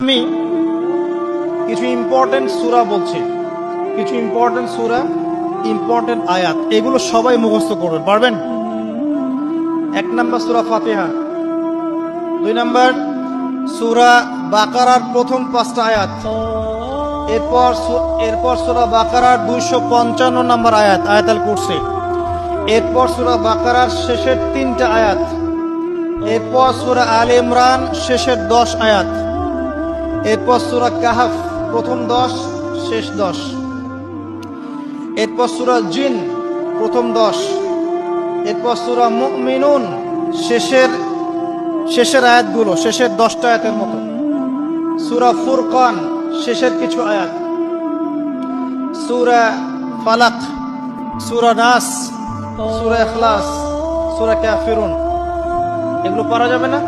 আমি কিছু ইম্পর্টেন্ট সূরা বলছি, কিছু ইম্পর্টেন্ট সূরা, ইম্পর্টেন্ট আয়াত, এগুলো সবাই মুখস্থ করবেন, পারবেন? 1 নম্বর সূরা ফাতিহা, 2 নম্বর সূরা বাকারার প্রথম 5টা আয়াত, এরপর সূরা বাকারার 255 নম্বর আয়াত, আয়াতুল কুরসি, এরপর সূরা বাকারার শেষের 3টা আয়াত, এরপর সূরা আলে ইমরান শেষের 10 আয়াত, এরপর সূরা কাহফ প্রথম 10 শেষ 10, এরপর সূরা জিন প্রথম 10, এরপর সূরা মুমিনুন শেষের আয়াতগুলো, শেষের 10টা আয়াতের মতো, সূরা ফুরকান শেষের কিছু আয়াত, সূরা ফালাক, সূরা নাস, সূরা ইখলাস, সূরা কাফিরুন, এগুলো পড়া যাবে না?